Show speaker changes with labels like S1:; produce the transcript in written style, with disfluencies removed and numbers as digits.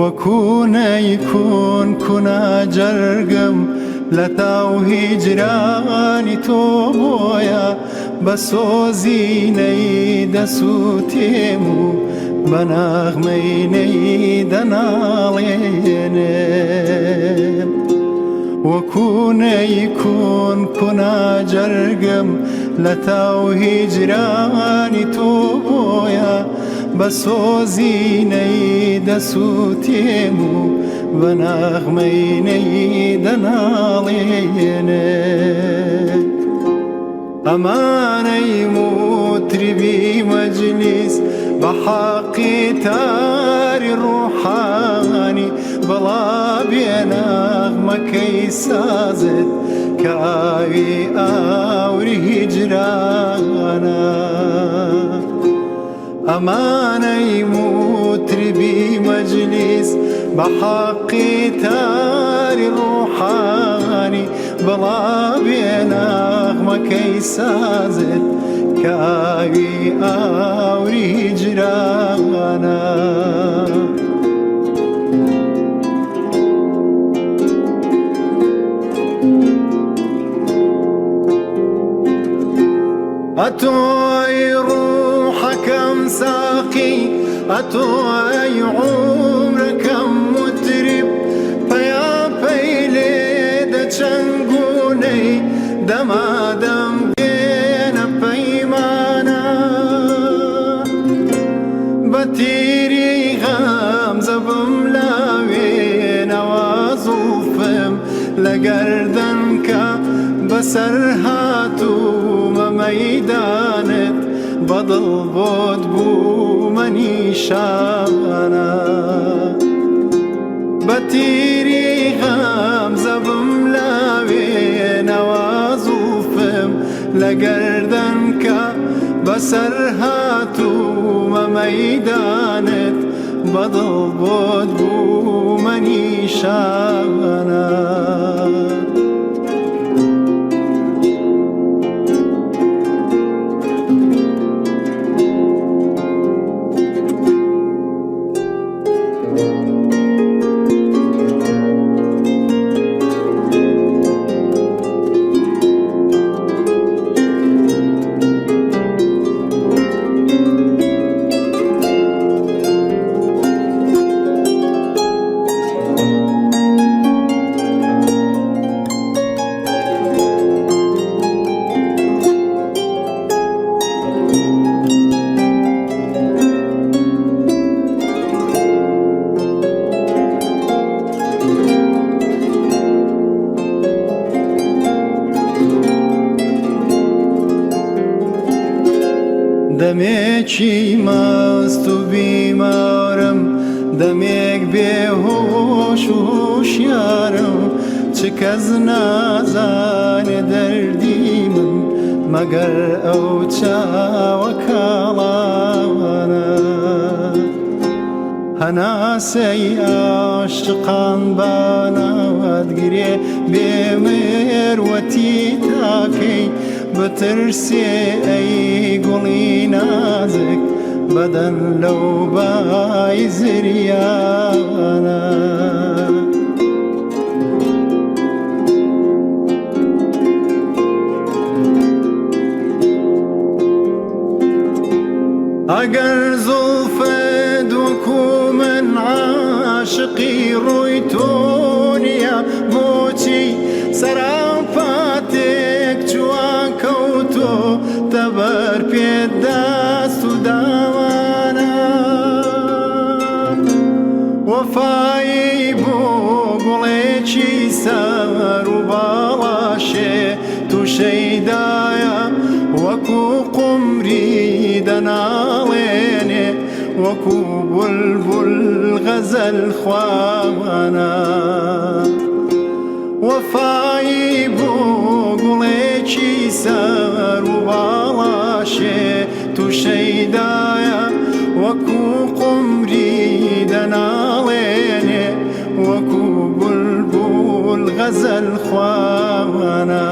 S1: وەکوونەیکون کونا جەرگم لە تاو هیجرانی تۆ بۆیە بە سۆزینەی دەسووتێم و بە ناغمەی دەناڵێنێم وەکوونەیکون کونا جەرگم لە تاو هیجرانی تۆ بۆیە بە سۆزینەی دەسووتێم و بە ناغمەی دەناڵێنێم ئەمانەی موتریبی مەجلیس بە حەقی تاری ڕوحانی بەڵا بێ ناغمەکەی سازت کە ئاوی ئاوری هیجرانە ئەمانەی موتریبی مەجلیس بە حەقی تاری ڕوحانی بەڵا بێ ناغمەکەی سازت کە ئاوی ئاوری هیجرانە ئەتۆی ڕوحەکەم ساقی ئەتۆی عومرەکەم متریب پەیاپەی لێ دەچەنگونەی دەمادەم دێنە پەیمانە بە تیری غەمزە بملاوێنەوە زوڵفم لە گەردەنکە بەسەر هاتوومە مەیدانت بەدڵ بۆت بوومە نیشانە بە تیری غەمزە بملاوێنەوە زوڵفم لە گەردەنکە بەسەر هاتوومە مەیدانت بەدڵ بۆت بوومە نیشانە دەمێکی مەست و بیمارم دەمێک بێهۆش و هوشیارم چ کەس نازانێ دەردی من مەگەر ئەو چاوە کاڵانە هەناسەی عاشقان بانەوەتگرێ بێمێروەتی تاکەی بترسێ ئەی گوڵی نازک بەدەن لەو بای زریانە ئەگەر زوڵفت وەکو من عاشقی ڕووی تۆ نییە بۆچی سەراپاتێک چوان کەوتۆ تەبەر پێت دەست و داوانە وەفایی بۆ گوڵێکی سەر و باڵاشێ تووشەیدایە وەکو قومری دەناڵێنێ وەکو بولبول غەزەل خوانە وەفایی بۆ گوڵێکی سەر و باڵاشێ تووشەیدایە وەکو قومری دەناڵێنێ وەکو بولبول غەزەل خوانە